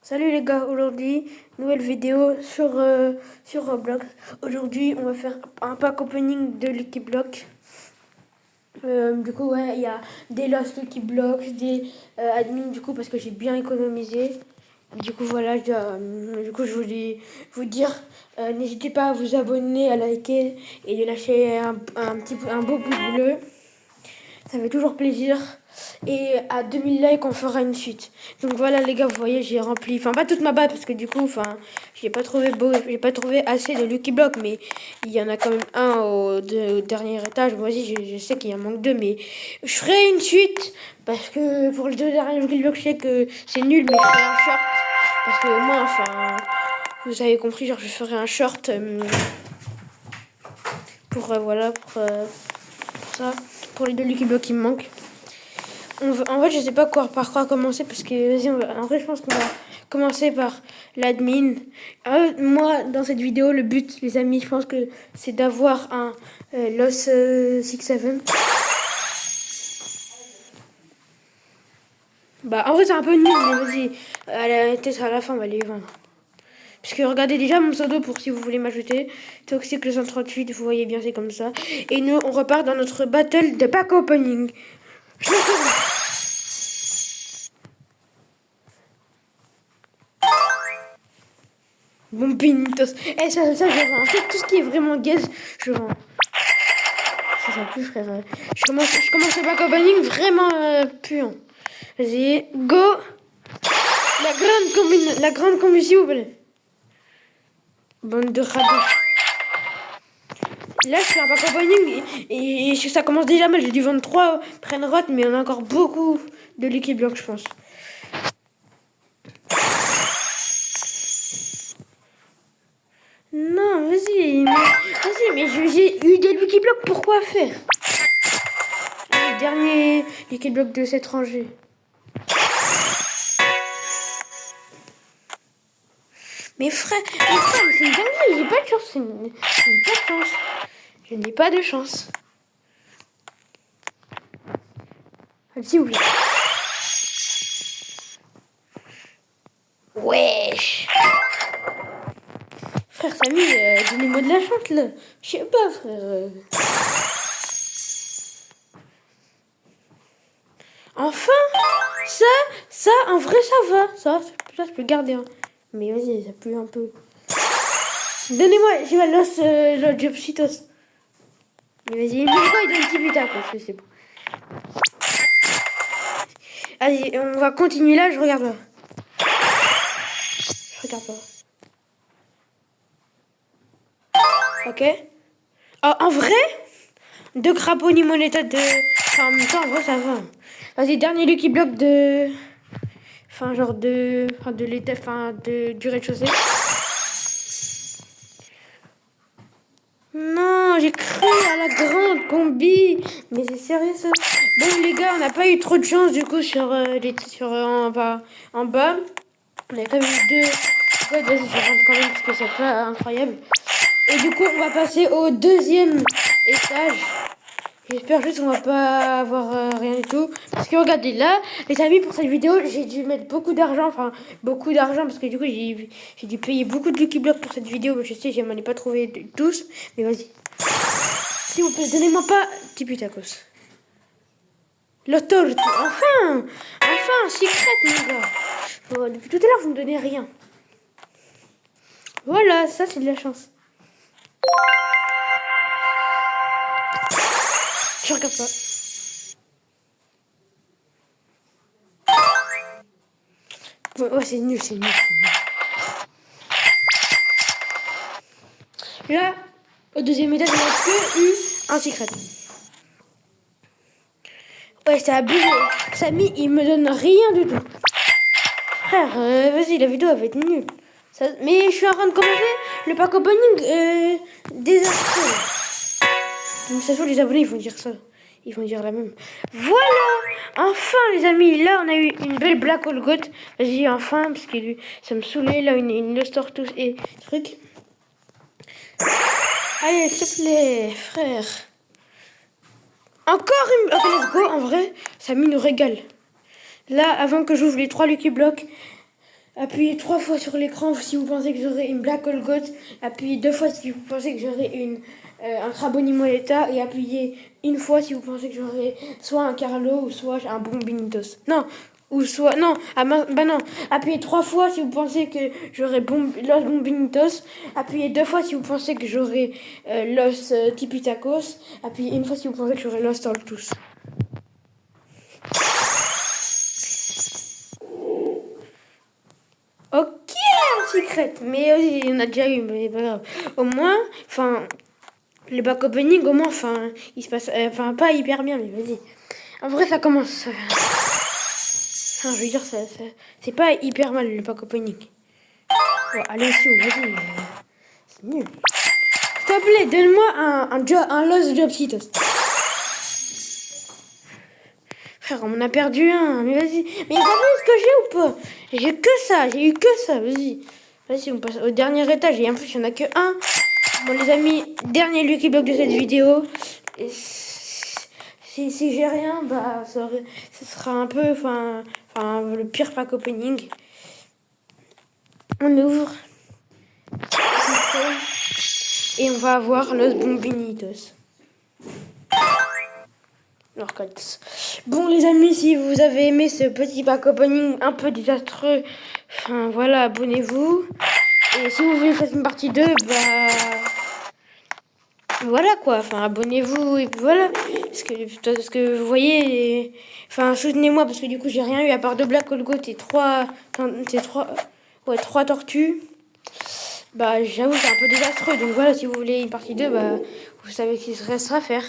Salut les gars, aujourd'hui, nouvelle vidéo sur Roblox. Aujourd'hui, on va faire un pack opening de Lucky Block. Du coup, ouais, il y a des Lost Lucky Blocks, des admins, du coup, parce que j'ai bien économisé. Du coup, voilà, je voulais vous dire, n'hésitez pas à vous abonner, à liker et de lâcher un beau pouce bleu. Ça fait toujours plaisir. Et à 2000 likes, on fera une suite. Donc voilà les gars, vous voyez, j'ai rempli, enfin pas toute ma base parce que du coup, enfin, j'ai pas trouvé assez de Lucky Block, mais il y en a quand même un au dernier étage. Moi aussi, je sais qu'il y en manque deux, mais je ferai une suite parce que pour les deux derniers Lucky Block, je sais que c'est nul, mais je ferai un short parce que moi, enfin, vous avez compris, genre je ferai un short pour voilà pour ça, pour les deux Lucky Block qui me manquent. En fait, je sais pas par quoi commencer parce que, vas-y, en vrai, je pense qu'on va commencer par l'admin. Moi, dans cette vidéo, le but, les amis, je pense que c'est d'avoir un Lost 6-7. Bah, en vrai, c'est un peu nul, mais vas-y, peut-être à la fin, on va les vendre. Parce que regardez déjà mon pseudo pour si vous voulez m'ajouter. Toxic le 138, vous voyez bien, c'est comme ça. Et nous, on repart dans notre battle de pack opening. Je me souviens. Bon pinitos. Ça, je vends. En fait, tout ce qui est vraiment gaze, je vends. Ça plus, frère. Je commence le back opening vraiment puant. Vas-y, go. La grande combi, s'il vous plaît. Bande de rabbits. Là, je fais un back opening et ça commence déjà mal. J'ai dû vendre 3 Brainrot, mais on a encore beaucoup de liquide blanc, je pense. Non, mais j'ai eu des Lucky Blocks, pourquoi faire? Le dernier Lucky Block de cette rangée. Mais frère, c'est une dinguerie, j'ai pas de chance, je n'ai pas de chance. Je n'ai pas de chance. S'il vous plaît. Wesh. Frère Samy, donnez-moi de la chance là. Je sais pas, frère. Enfin, ça, en vrai, ça va. Ça, je peux garder. Hein. Mais vas-y, ça pue un peu. Donnez-moi, j'ai ma los Jobsitos. Mais vas-y, mais quoi, il donne 10 buts quoi, c'est bon. Allez, on va continuer là, je regarde là. Je regarde pas. Ok. Oh, en vrai, deux crapauds ni moneta de. Enfin, en même temps, en vrai, ça va. Vas-y, dernier Lucky Block de. Enfin, genre de. Enfin, de l'état. Enfin, du rez-de-chaussée. Non, j'ai cru à la grande combi. Mais c'est sérieux ça. Bon, les gars, on n'a pas eu trop de chance du coup sur en bas. On a quand même eu deux. Ouais, vas-y, je rentre quand même parce que c'est pas incroyable. Et du coup, on va passer au deuxième étage. J'espère juste qu'on va pas avoir rien du tout. Parce que regardez là, les amis, pour cette vidéo, j'ai dû mettre beaucoup d'argent. Enfin, beaucoup d'argent parce que du coup, j'ai dû payer beaucoup de Lucky Block pour cette vidéo. Je sais, je m'en ai pas trouvé tous. Mais vas-y. S'il vous plaît, donnez-moi pas Tipitacos. L'autorité. Enfin, secret, mon gars. Bon, depuis tout à l'heure, vous me donnez rien. Voilà, ça, c'est de la chance. Je regarde pas. Ouais, c'est nul, c'est nul. Là, au deuxième étage, on a que eu un secret. Ouais, c'est abusé. Samy, il me donne rien du tout. Frère, vas-y, la vidéo elle va être nulle. Mais je suis en train de commencer le pack opening désastreux. Donc ça se voit, les abonnés, ils vont dire ça. Ils vont dire la même. Voilà. Enfin, les amis, là, on a eu une belle Black Hole Goat. Vas-y, enfin, parce que ça me saoulait. Là, une Lost Tortoise et truc. Allez, s'il te plaît, frère. Encore une. Ok, let's go. En vrai, Samy nous régale. Là, avant que j'ouvre les 3 Lucky Blocks, Appuyez 3 fois sur l'écran si vous pensez que j'aurai une Black Hole Goat. Appuyez 2 fois si vous pensez que j'aurai un Craboni Moletta. Et appuyez une fois si vous pensez que j'aurai soit un Carlo ou soit un Bombinitos. Non, ou soit... Non, bah non. Appuyez 3 fois si vous pensez que j'aurai Los Bombinitos. Appuyez 2 fois si vous pensez que j'aurai Los Tipitacos. Appuyez une fois si vous pensez que j'aurai Los Tortus. Ok, un secret. Mais il y en a déjà eu, mais pas grave. Au moins, enfin, le back opening, au moins, enfin, il se passe, enfin, pas hyper bien, mais vas-y. En vrai, ça commence. Enfin, je veux dire, c'est pas hyper mal le back opening. Bon, allez, vas-y. C'est nul. S'il te plaît, donne-moi un Los Jobsitos. Frère, on en a perdu un, mais vas-y. Mais t'as vu ce que j'ai ou pas? J'ai eu que ça, vas-y. Vas-y, on passe au dernier étage. Et en plus, il n'y en a que un. Bon, les amis, dernier Lucky Block de cette vidéo. Et si j'ai rien, bah, ça sera un peu, enfin, le pire pack opening. On ouvre. Et on va avoir Los Bombinitos. Bon les amis, si vous avez aimé ce petit pack opening un peu désastreux, enfin voilà, abonnez-vous. Et si vous voulez faire une partie 2, bah voilà quoi, enfin abonnez-vous et voilà. Parce que vous voyez, enfin soutenez-moi parce que du coup j'ai rien eu à part 2 Black Hole Goat et 3 tortues. Bah j'avoue c'est un peu désastreux, donc voilà, si vous voulez une partie 2, bah vous savez qu'il reste à faire.